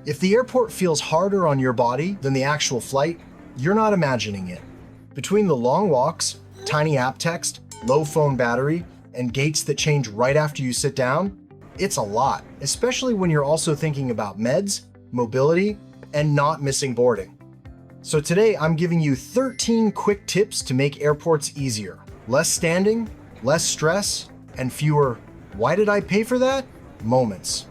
If the airport feels harder on your body than the actual flight, you're not imagining it. Between the long walks, tiny app text, low phone battery, and gates that change right after you sit down, it's a lot, especially when you're also thinking about meds, mobility, and not missing boarding. So today I'm giving you 13 quick tips to make airports easier. Less standing, less stress, and fewer "why did I pay for that?" moments.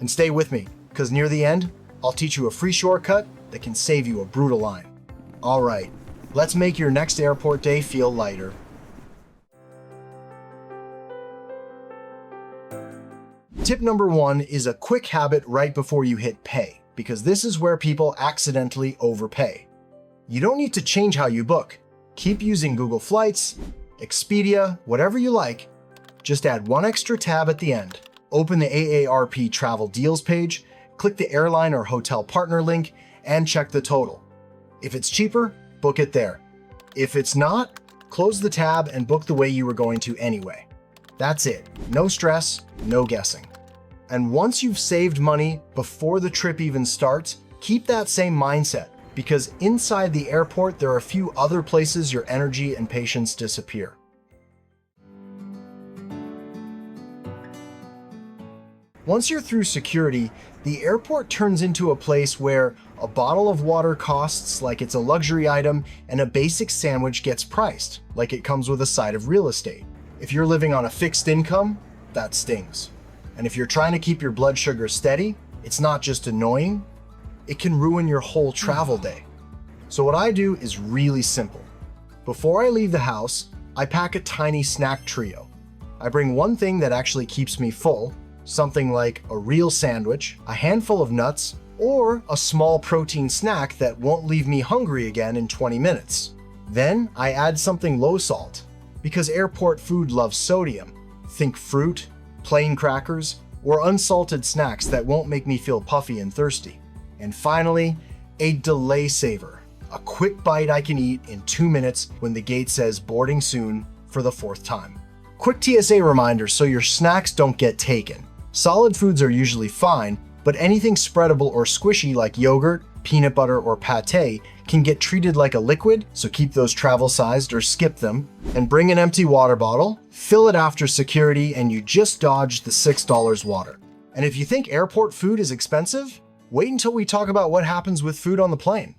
And stay with me, because near the end, I'll teach you a free shortcut that can save you a brutal line. All right, let's make your next airport day feel lighter. Tip number 1 is a quick habit right before you hit pay, because this is where people accidentally overpay. You don't need to change how you book. Keep using Google Flights, Expedia, whatever you like. Just add one extra tab at the end. Open the AARP travel deals page, click the airline or hotel partner link, and check the total. If it's cheaper, book it there. If it's not, close the tab and book the way you were going to anyway. That's it. No stress, no guessing. And once you've saved money before the trip even starts, keep that same mindset, because inside the airport there are a few other places your energy and patience disappear. Once you're through security, the airport turns into a place where a bottle of water costs like it's a luxury item and a basic sandwich gets priced like it comes with a side of real estate. If you're living on a fixed income, that stings. And if you're trying to keep your blood sugar steady, it's not just annoying, it can ruin your whole travel day. So what I do is really simple. Before I leave the house, I pack a tiny snack trio. I bring one thing that actually keeps me full, something like a real sandwich, a handful of nuts, or a small protein snack that won't leave me hungry again in 20 minutes. Then I add something low salt, because airport food loves sodium. Think fruit, plain crackers, or unsalted snacks that won't make me feel puffy and thirsty. And finally, a delay saver, a quick bite I can eat in 2 minutes when the gate says boarding soon for the 4th time. Quick TSA reminder so your snacks don't get taken. Solid foods are usually fine, but anything spreadable or squishy like yogurt, peanut butter, or pate can get treated like a liquid, so keep those travel-sized or skip them. And bring an empty water bottle, fill it after security, and you just dodged the $6 water. And if you think airport food is expensive, wait until we talk about what happens with food on the plane.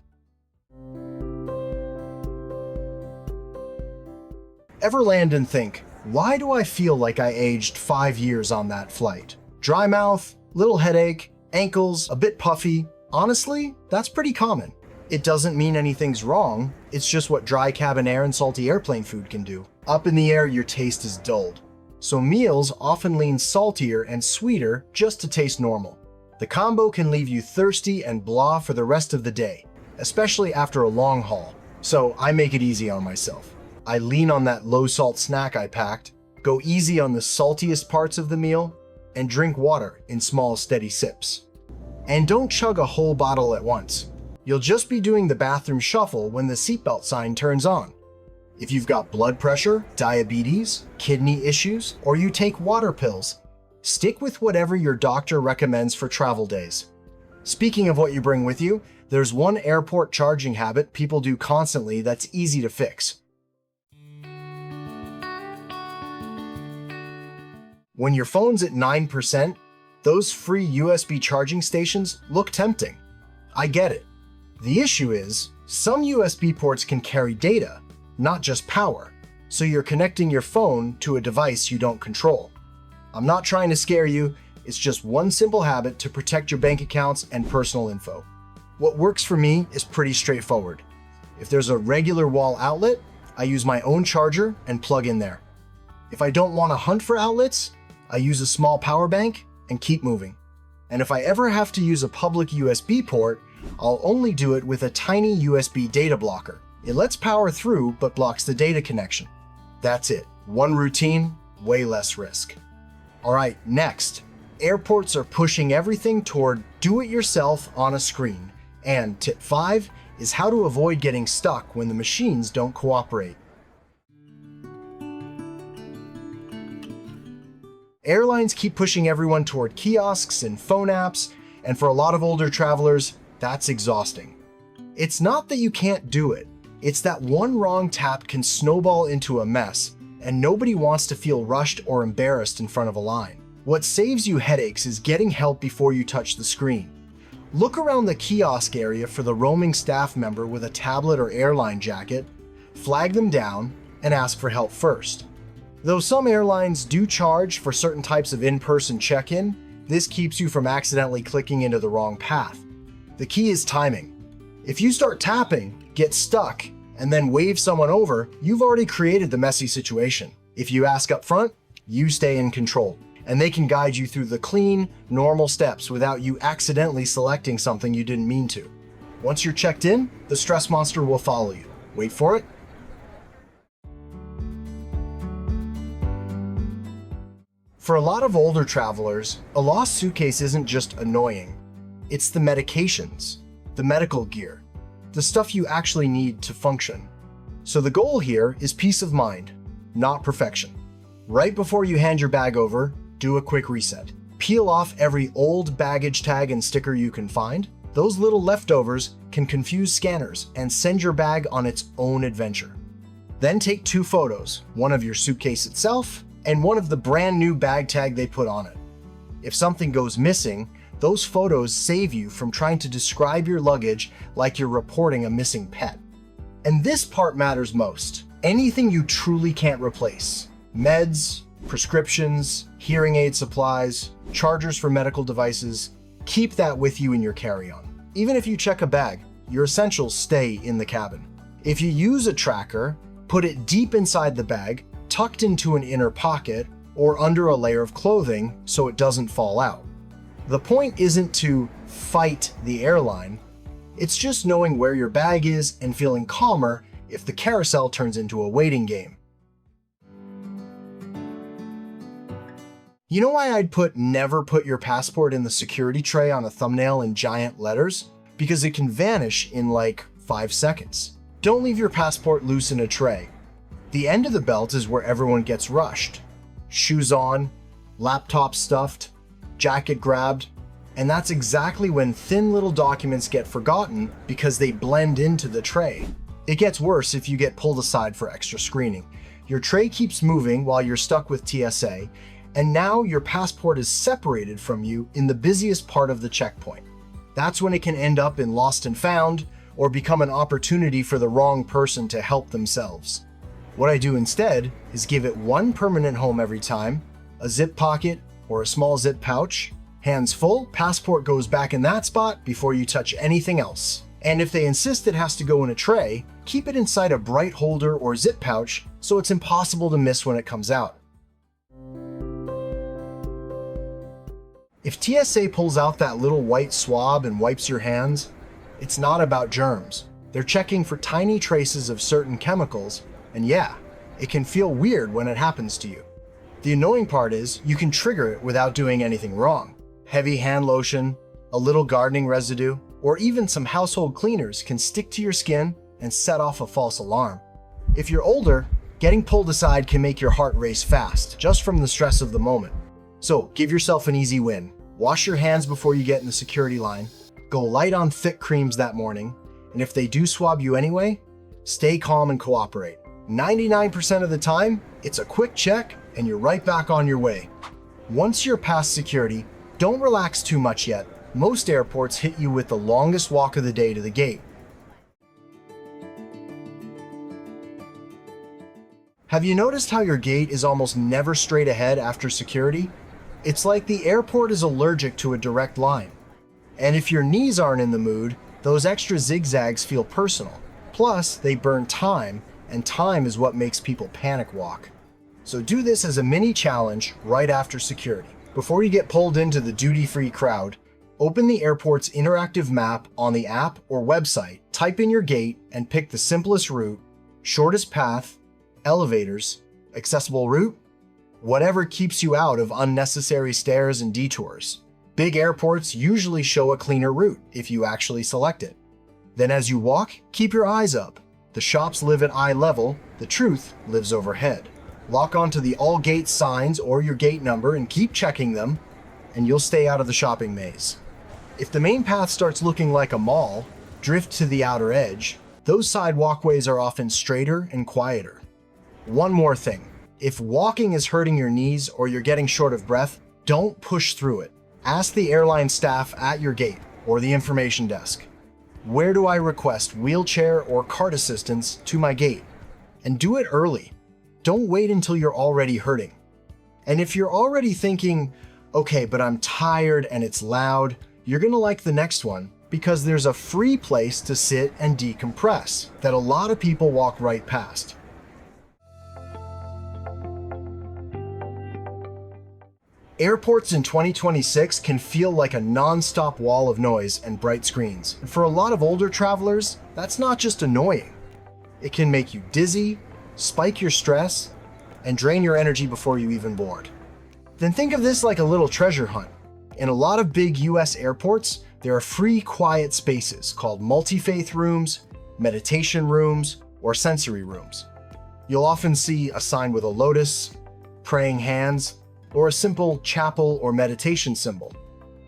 Ever land and think, why do I feel like I aged 5 years on that flight? Dry mouth, little headache, ankles, a bit puffy. Honestly, that's pretty common. It doesn't mean anything's wrong, it's just what dry cabin air and salty airplane food can do. Up in the air, your taste is dulled. So meals often lean saltier and sweeter just to taste normal. The combo can leave you thirsty and blah for the rest of the day, especially after a long haul. So I make it easy on myself. I lean on that low salt snack I packed, go easy on the saltiest parts of the meal, and drink water in small steady sips. And don't chug a whole bottle at once. You'll just be doing the bathroom shuffle when the seatbelt sign turns on. If you've got blood pressure, diabetes, kidney issues, or you take water pills, stick with whatever your doctor recommends for travel days. Speaking of what you bring with you, there's one airport charging habit people do constantly that's easy to fix. When your phone's at 9%, those free USB charging stations look tempting. I get it. The issue is, some USB ports can carry data, not just power, so you're connecting your phone to a device you don't control. I'm not trying to scare you, it's just one simple habit to protect your bank accounts and personal info. What works for me is pretty straightforward. If there's a regular wall outlet, I use my own charger and plug in there. If I don't want to hunt for outlets, I use a small power bank and keep moving. And if I ever have to use a public USB port, I'll only do it with a tiny USB data blocker. It lets power through but blocks the data connection. That's it. One routine, way less risk. All right, next. Airports are pushing everything toward do-it-yourself on a screen. And tip 5 is how to avoid getting stuck when the machines don't cooperate. Airlines keep pushing everyone toward kiosks and phone apps, And for a lot of older travelers, that's exhausting. It's not that you can't do it, it's that one wrong tap can snowball into a mess, and nobody wants to feel rushed or embarrassed in front of a line. What saves you headaches is getting help before you touch the screen. Look around the kiosk area for the roaming staff member with a tablet or airline jacket, flag them down, and ask for help first. Though some airlines do charge for certain types of in-person check-in, this keeps you from accidentally clicking into the wrong path. The key is timing. If you start tapping, get stuck, and then wave someone over, you've already created the messy situation. If you ask up front, you stay in control, and they can guide you through the clean, normal steps without you accidentally selecting something you didn't mean to. Once you're checked in, the stress monster will follow you. Wait for it. For a lot of older travelers, a lost suitcase isn't just annoying. It's the medications, the medical gear, the stuff you actually need to function. So the goal here is peace of mind, not perfection. Right before you hand your bag over, do a quick reset. Peel off every old baggage tag and sticker you can find. Those little leftovers can confuse scanners and send your bag on its own adventure. Then take 2 photos, one of your suitcase itself and one of the brand new bag tag they put on it. If something goes missing, those photos save you from trying to describe your luggage like you're reporting a missing pet. And this part matters most. Anything you truly can't replace. Meds, prescriptions, hearing aid supplies, chargers for medical devices, keep that with you in your carry-on. Even if you check a bag, your essentials stay in the cabin. If you use a tracker, put it deep inside the bag, tucked into an inner pocket, or under a layer of clothing so it doesn't fall out. The point isn't to fight the airline, it's just knowing where your bag is and feeling calmer if the carousel turns into a waiting game. You know why I'd never put your passport in the security tray on a thumbnail in giant letters? Because it can vanish in like 5 seconds. Don't leave your passport loose in a tray. The end of the belt is where everyone gets rushed. Shoes on, laptop stuffed, jacket grabbed, and that's exactly when thin little documents get forgotten because they blend into the tray. It gets worse if you get pulled aside for extra screening. Your tray keeps moving while you're stuck with TSA, and now your passport is separated from you in the busiest part of the checkpoint. That's when it can end up in lost and found, or become an opportunity for the wrong person to help themselves. What I do instead is give it one permanent home every time, a zip pocket or a small zip pouch. Hands full, passport goes back in that spot before you touch anything else. And if they insist it has to go in a tray, keep it inside a bright holder or zip pouch so it's impossible to miss when it comes out. If TSA pulls out that little white swab and wipes your hands, it's not about germs. They're checking for tiny traces of certain chemicals, and yeah, it can feel weird when it happens to you. The annoying part is you can trigger it without doing anything wrong. Heavy hand lotion, a little gardening residue, or even some household cleaners can stick to your skin and set off a false alarm. If you're older, getting pulled aside can make your heart race fast, just from the stress of the moment. So give yourself an easy win. Wash your hands before you get in the security line, go light on thick creams that morning, and if they do swab you anyway, stay calm and cooperate. 99% of the time, it's a quick check and you're right back on your way. Once you're past security, don't relax too much yet. Most airports hit you with the longest walk of the day to the gate. Have you noticed how your gate is almost never straight ahead after security? It's like the airport is allergic to a direct line. And if your knees aren't in the mood, those extra zigzags feel personal. Plus, they burn time, and time is what makes people panic walk. So do this as a mini challenge right after security. Before you get pulled into the duty-free crowd, open the airport's interactive map on the app or website, type in your gate, and pick the simplest route, shortest path, elevators, accessible route, whatever keeps you out of unnecessary stairs and detours. Big airports usually show a cleaner route if you actually select it. Then as you walk, keep your eyes up. The shops live at eye level, the truth lives overhead. Lock onto the all gate signs or your gate number and keep checking them, and you'll stay out of the shopping maze. If the main path starts looking like a mall, drift to the outer edge. Those side walkways are often straighter and quieter. One more thing. If walking is hurting your knees or you're getting short of breath, don't push through it. Ask the airline staff at your gate or the information desk. Where do I request wheelchair or cart assistance to my gate? And do it early. Don't wait until you're already hurting. And if you're already thinking, okay, but I'm tired and it's loud, you're gonna like the next one because there's a free place to sit and decompress that a lot of people walk right past. Airports in 2026 can feel like a non-stop wall of noise and bright screens. And for a lot of older travelers, that's not just annoying. It can make you dizzy, spike your stress, and drain your energy before you even board. Then think of this like a little treasure hunt. In a lot of big US airports, there are free quiet spaces called multi-faith rooms, meditation rooms, or sensory rooms. You'll often see a sign with a lotus, praying hands, or a simple chapel or meditation symbol.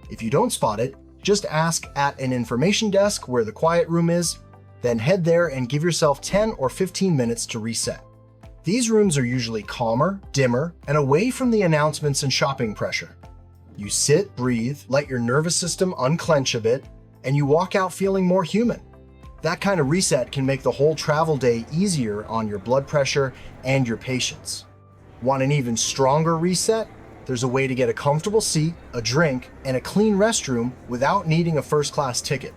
If you don't spot it, just ask at an information desk where the quiet room is, then head there and give yourself 10 or 15 minutes to reset. These rooms are usually calmer, dimmer, and away from the announcements and shopping pressure. You sit, breathe, let your nervous system unclench a bit, and you walk out feeling more human. That kind of reset can make the whole travel day easier on your blood pressure and your patience. Want an even stronger reset? There's a way to get a comfortable seat, a drink, and a clean restroom without needing a first-class ticket.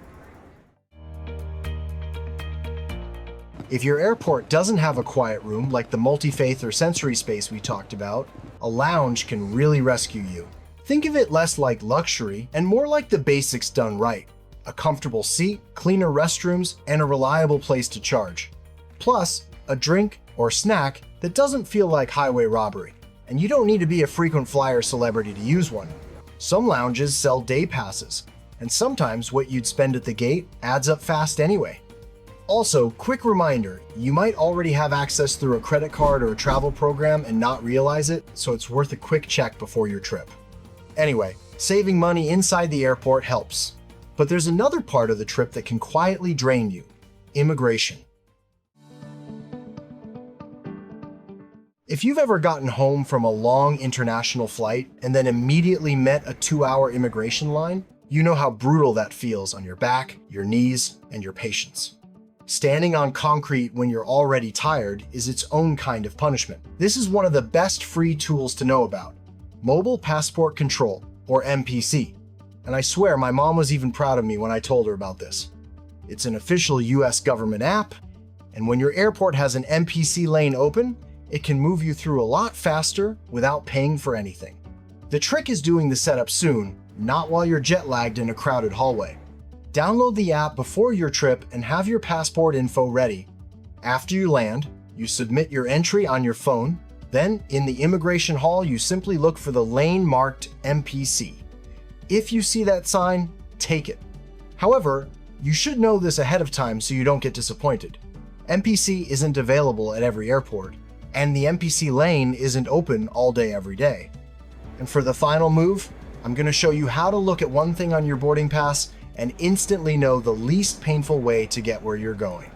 If your airport doesn't have a quiet room like the multi-faith or sensory space we talked about, a lounge can really rescue you. Think of it less like luxury and more like the basics done right. A comfortable seat, cleaner restrooms, and a reliable place to charge. Plus, a drink or snack that doesn't feel like highway robbery. And you don't need to be a frequent flyer celebrity to use one. Some lounges sell day passes, and sometimes what you'd spend at the gate adds up fast anyway. Also, quick reminder, you might already have access through a credit card or a travel program and not realize it, so it's worth a quick check before your trip. Anyway, saving money inside the airport helps. But there's another part of the trip that can quietly drain you: immigration. If you've ever gotten home from a long international flight and then immediately met a 2-hour immigration line, you know how brutal that feels on your back, your knees, and your patience. Standing on concrete when you're already tired is its own kind of punishment. This is one of the best free tools to know about: Mobile Passport Control, or MPC. And I swear my mom was even proud of me when I told her about this. It's an official US government app, and when your airport has an MPC lane open, it can move you through a lot faster without paying for anything. The trick is doing the setup soon, not while you're jet lagged in a crowded hallway. Download the app before your trip and have your passport info ready. After you land, you submit your entry on your phone. Then, in the immigration hall, you simply look for the lane marked MPC. If you see that sign, take it. However, you should know this ahead of time so you don't get disappointed. MPC isn't available at every airport, and the MPC lane isn't open all day every day. And for the final move, I'm going to show you how to look at one thing on your boarding pass and instantly know the least painful way to get where you're going.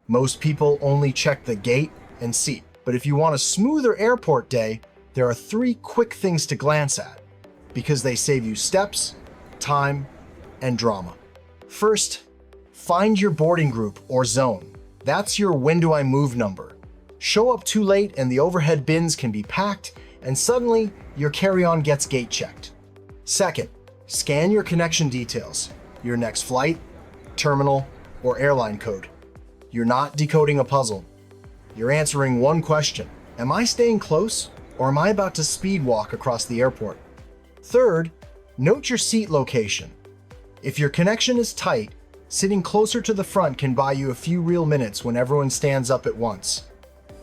Most people only check the gate and seat, but if you want a smoother airport day, there are 3 quick things to glance at, because they save you steps, time, and drama. First, find your boarding group or zone. That's your when do I move number. Show up too late and the overhead bins can be packed, and suddenly your carry-on gets gate checked. Second, scan your connection details, your next flight, terminal, or airline code. You're not decoding a puzzle. You're answering one question: am I staying close, or am I about to speed walk across the airport? Third, note your seat location. If your connection is tight, sitting closer to the front can buy you a few real minutes when everyone stands up at once.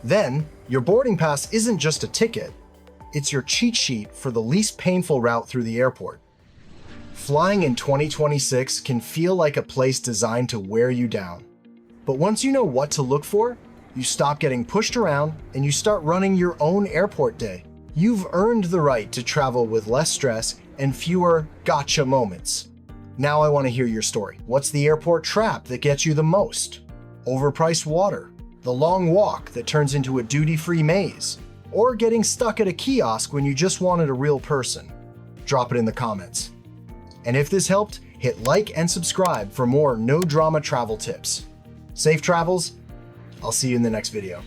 Then, your boarding pass isn't just a ticket, it's your cheat sheet for the least painful route through the airport. Flying in 2026 can feel like a place designed to wear you down. But once you know what to look for, you stop getting pushed around and you start running your own airport day. You've earned the right to travel with less stress and fewer gotcha moments. Now I want to hear your story. What's the airport trap that gets you the most? Overpriced water, the long walk that turns into a duty-free maze, or getting stuck at a kiosk when you just wanted a real person? Drop it in the comments. And if this helped, hit like and subscribe for more no-drama travel tips. Safe travels. I'll see you in the next video.